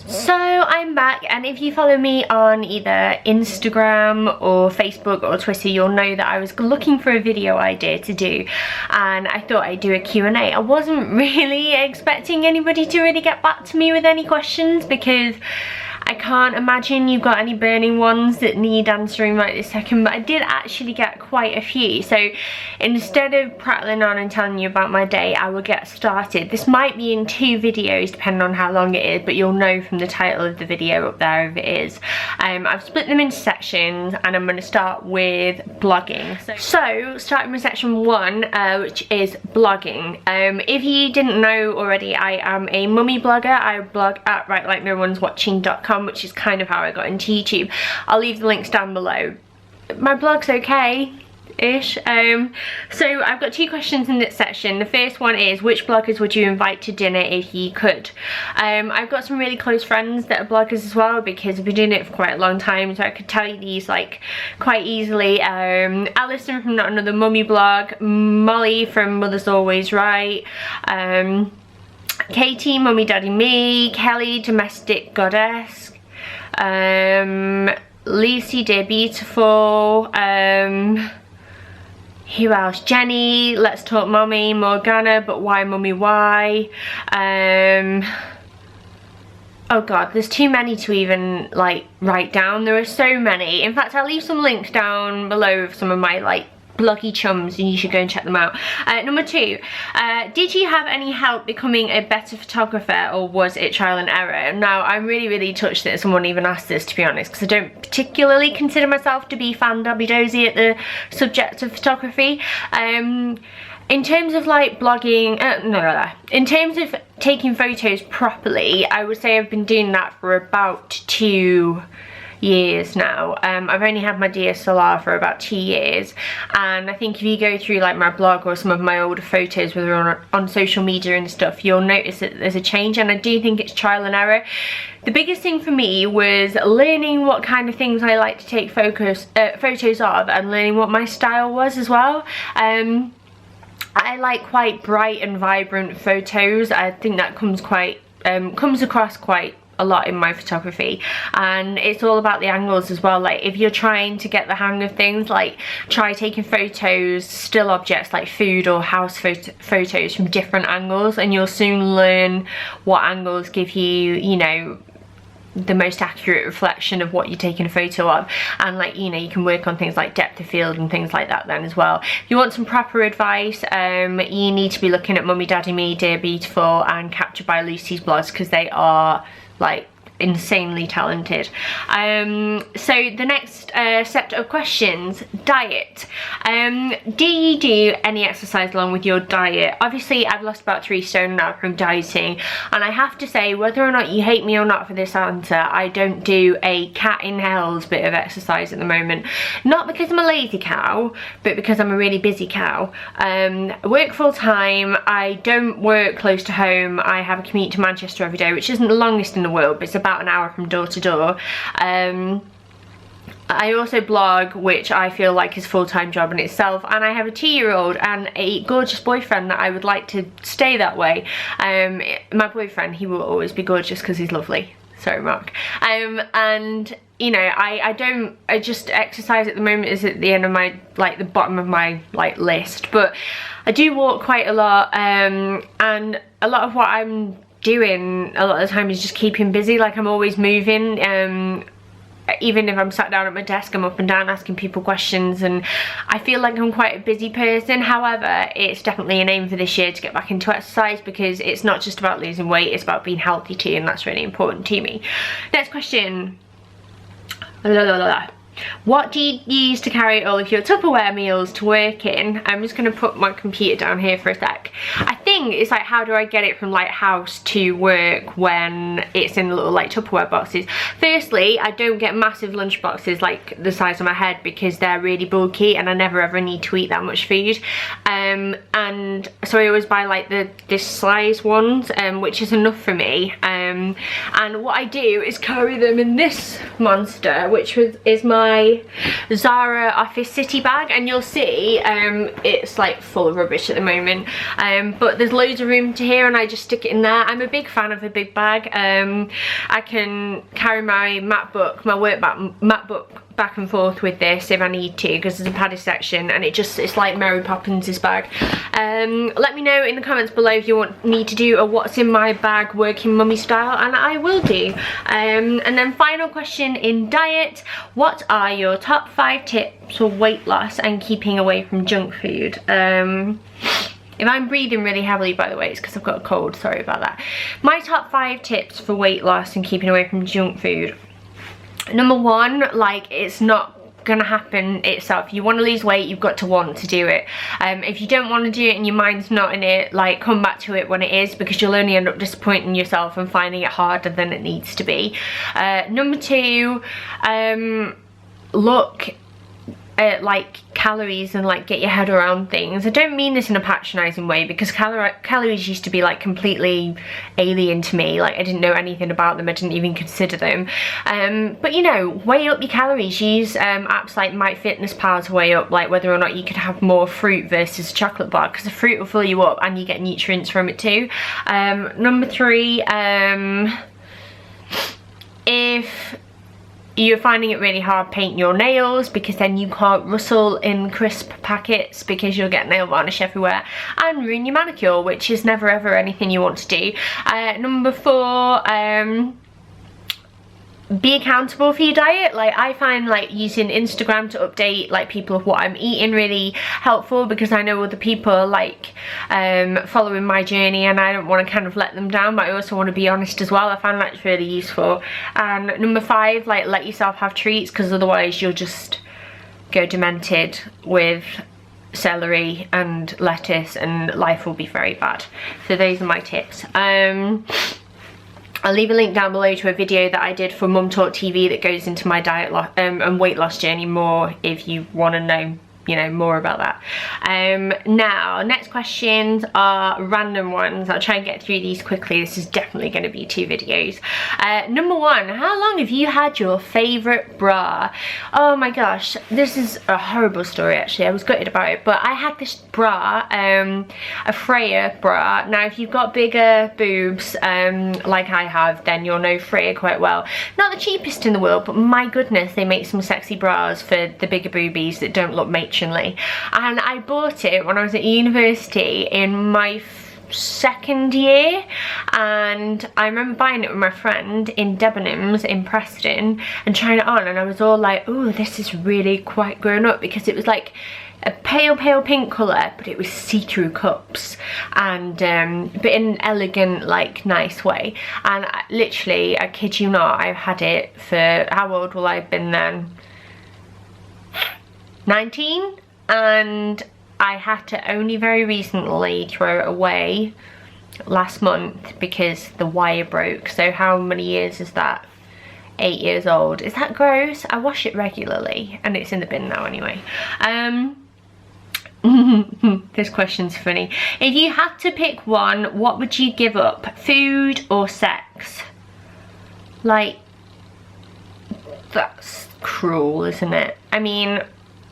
So I'm back, and if you follow me on either Instagram or Facebook or Twitter, you'll know that I was looking for a video idea to do, and I thought I'd do a Q&A. I wasn't really expecting anybody to really get back to me with any questions, because I can't imagine you've got any burning ones that need answering right this second, but I did actually get quite a few. So instead of prattling on and telling you about my day, I will get started. This might be in 2 videos depending on how long it is, but you'll know from the title of the video up there if it is. I've split them into sections, and I'm going to start with blogging. So starting with section 1, which is blogging. If you didn't know already, I am a mummy blogger. I blog at writelikeNoOne'sWatching.com, which is kind of how I got into YouTube. I'll leave the links down below. My blog's okay-ish. So I've got 2 questions in this section. The first one is, which bloggers would you invite to dinner if you could? I've got some really close friends that are bloggers as well, because I've been doing it for quite a long time, so I could tell you these like quite easily. Alison from Not Another Mummy blog, Molly from Mother's Always Right, Katie, Mummy Daddy Me, Kelly, Domestic Goddess, Lucy Dear Beautiful, who else? Jenny, Let's Talk Mommy, Morgana, But Why Mummy Why? Oh god, there's too many to even like write down. There are so many. In fact, I'll leave some links down below of some of my like bloggy chums, and you should go and check them out. Number 2, did you have any help becoming a better photographer, or was it trial and error? Now, I'm really touched that someone even asked this, to be honest, because I don't particularly consider myself to be fan-dabby dozy at the subject of photography. In terms of like blogging, in terms of taking photos properly, I would say I've been doing that for about 2 years now. I've only had my DSLR for about 2 years, and I think if you go through like my blog or some of my older photos, whether on social media and stuff, you'll notice that there's a change, and I do think it's trial and error. The biggest thing for me was learning what kind of things I like to take photos of, and learning what my style was as well. I like quite bright and vibrant photos. I think that comes across quite a lot in my photography, and it's all about the angles as well. Like if you're trying to get the hang of things, like try taking photos, still objects like food or house photos from different angles, and you'll soon learn what angles give you, you know, the most accurate reflection of what you're taking a photo of. And like, you know, you can work on things like depth of field and things like that then as well. If you want some proper advice, you need to be looking at Mummy Daddy Me, Dear Beautiful and Captured by Lucy's blogs, because they are like insanely talented. So the next set of questions, diet. Do you do any exercise along with your diet? Obviously I've lost about 3 stone now from dieting, and I have to say, whether or not you hate me or not for this answer, I don't do a cat in hell's bit of exercise at the moment. Not because I'm a lazy cow, but because I'm a really busy cow. I work full time, I don't work close to home, I have a commute to Manchester every day, which isn't the longest in the world, but it's about an hour from door to door. I also blog, which I feel like is a full-time job in itself, and I have a 2-year-old and a gorgeous boyfriend that I would like to stay that way. My boyfriend, he will always be gorgeous because he's lovely. Sorry, Mark. And you know, I just exercise at the moment is at the end of my, like the bottom of my like list, but I do walk quite a lot, and a lot of what I'm doing a lot of the time is just keeping busy. Like I'm always moving. Even if I'm sat down at my desk, I'm up and down asking people questions, and I feel like I'm quite a busy person. However, it's definitely an aim for this year to get back into exercise, because it's not just about losing weight, it's about being healthy too, and that's really important to me. Next question. What do you use to carry all of your Tupperware meals to work in? I'm just going to put my computer down here for a sec. I think it's like, how do I get it from like house to work when it's in little like Tupperware boxes? Firstly, I don't get massive lunch boxes like the size of my head, because they're really bulky and I never ever need to eat that much food. And so I always buy like this size ones, which is enough for me. and what I do is carry them in this monster, which is my Zara Office City bag, and you'll see it's like full of rubbish at the moment, but there's loads of room to here and I just stick it in there. I'm a big fan of a big bag. I can carry my MacBook, my work MacBook back and forth with this if I need to, because there's a padded section, and it's like Mary Poppins' bag. Let me know in the comments below if you want me to do a what's in my bag working mummy style, and I will do. And then final question in diet, what are your top 5 tips for weight loss and keeping away from junk food? If I'm breathing really heavily, by the way, it's because I've got a cold, sorry about that. My top 5 tips for weight loss and keeping away from junk food. Number 1, like, it's not gonna happen itself. You want to lose weight, you've got to want to do it. If you don't want to do it and your mind's not in it, like, come back to it when it is, because you'll only end up disappointing yourself and finding it harder than it needs to be. Number 2, look at like calories and like get your head around things. I don't mean this in a patronizing way, because calories used to be like completely alien to me. Like, I didn't know anything about them, I didn't even consider them. But you know, weigh up your calories. Use apps like MyFitnessPal to weigh up like whether or not you could have more fruit versus a chocolate bar, because the fruit will fill you up and you get nutrients from it too. Number 3, if you're finding it really hard, paint your nails, because then you can't rustle in crisp packets because you'll get nail varnish everywhere and ruin your manicure, which is never ever anything you want to do. Number 4, be accountable for your diet. Like, I find like using Instagram to update like people of what I'm eating really helpful, because I know other people like following my journey and I don't want to kind of let them down, but I also want to be honest as well. I find that's really useful. And number 5, like, let yourself have treats, because otherwise you'll just go demented with celery and lettuce and life will be very bad. So those are my tips. I'll leave a link down below to a video that I did for Mum Talk TV that goes into my diet and weight loss journey more, if you want to know, you know, more about that. Now, next questions are random ones. I'll try and get through these quickly. This is definitely going to be 2 videos. Number 1, how long have you had your favourite bra? Oh my gosh, this is a horrible story actually. I was gutted about it, but I had this bra, a Freya bra. Now, if you've got bigger boobs like I have, then you'll know Freya quite well. Not the cheapest in the world, but my goodness, they make some sexy bras for the bigger boobies that don't look matronly. And I bought it when I was at university in my 2nd year, and I remember buying it with my friend in Debenhams in Preston and trying it on, and I was all like, oh, this is really quite grown up, because it was like a pale pink colour, but it was see-through cups, and but in an elegant, like, nice way. And literally, I kid you not, I've had it for, how old will I have been then? 19, and I had to only very recently throw it away last month because the wire broke. So how many years is that? 8 years old. Is that gross? I wash it regularly and it's in the bin now anyway. This question's funny. If you had to pick one, what would you give up? Food or sex? Like, that's cruel, isn't it? I mean,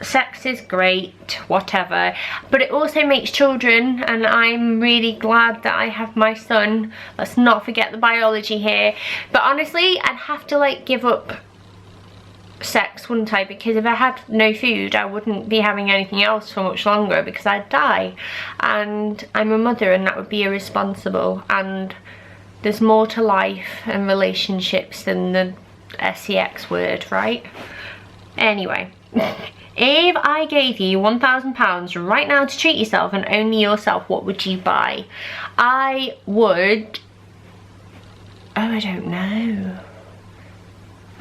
sex is great, whatever, but it also makes children, and I'm really glad that I have my son. Let's not forget the biology here. But honestly, I'd have to like give up sex, wouldn't I? Because if I had no food, I wouldn't be having anything else for much longer, because I'd die, and I'm a mother and that would be irresponsible. And there's more to life and relationships than the sex word, right? Anyway, if I gave you £1,000 right now to treat yourself and only yourself, what would you buy? I would, oh, I don't know.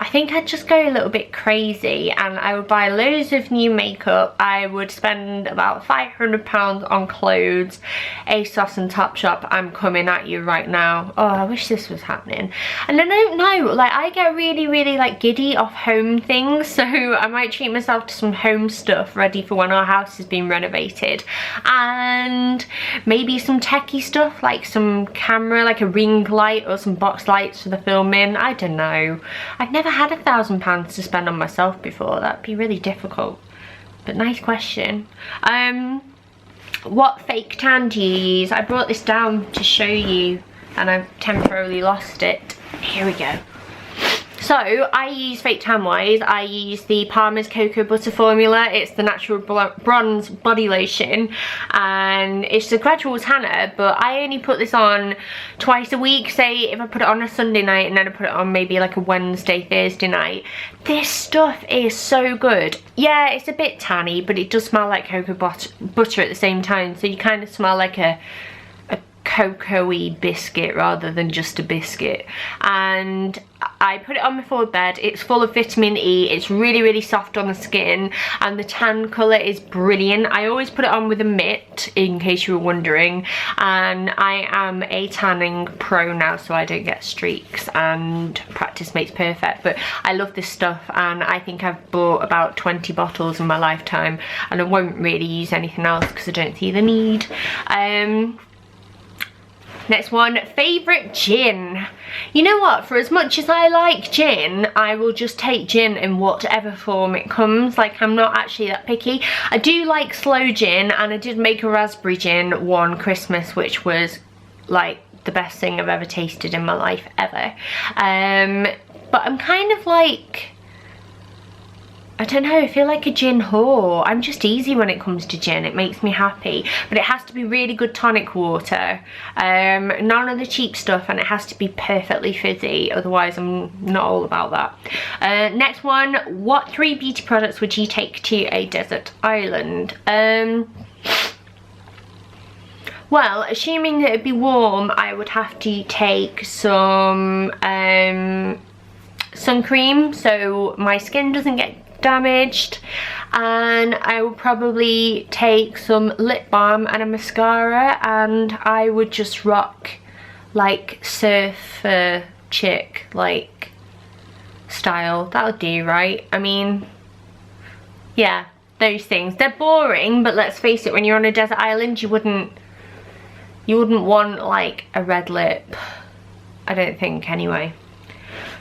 I think I'd just go a little bit crazy and I would buy loads of new makeup. I would spend about £500 on clothes. ASOS and Topshop, I'm coming at you right now. Oh, I wish this was happening. And I don't know, like I get really like giddy off home things, so I might treat myself to some home stuff ready for when our house has been renovated. And maybe some techie stuff, like some camera, like a ring light or some box lights for the filming. I don't know. I've never had £1,000 to spend on myself before. That'd be really difficult. But nice question. What fake tan do you use? I brought this down to show you and I've temporarily lost it. Here we go. So I use fake tan wise, I use the Palmer's Cocoa Butter formula. It's the natural bronze body lotion and it's a gradual tanner, but I only put this on twice a week. Say if I put it on a Sunday night and then I put it on maybe like a Wednesday, Thursday night. This stuff is so good. Yeah, it's a bit tanny, but it does smell like cocoa butter at the same time, so you kind of smell like a cocoa-y biscuit rather than just a biscuit. And I put it on before bed. It's full of vitamin E. It's really soft on the skin and the tan colour is brilliant. I always put it on with a mitt in case you were wondering, and I am a tanning pro now so I don't get streaks, and practice makes perfect. But I love this stuff and I think I've bought about 20 bottles in my lifetime and I won't really use anything else because I don't see the need. Next one, favourite gin. You know what, for as much as I like gin, I will just take gin in whatever form it comes. Like, I'm not actually that picky. I do like slow gin, and I did make a raspberry gin one Christmas, which was like the best thing I've ever tasted in my life ever. But I'm kind of like, I don't know, I feel like a gin whore. I'm just easy when it comes to gin. It makes me happy. But it has to be really good tonic water. None of the cheap stuff, and it has to be perfectly fizzy. Otherwise, I'm not all about that. Next one, what 3 beauty products would you take to a desert island? Well, assuming that it'd be warm, I would have to take some sun cream so my skin doesn't get damaged, and I would probably take some lip balm and a mascara, and I would just rock like surfer chick like style. That'll do, right? I mean, yeah, those things. They're boring, but let's face it, when you're on a desert island you wouldn't want like a red lip, I don't think, anyway.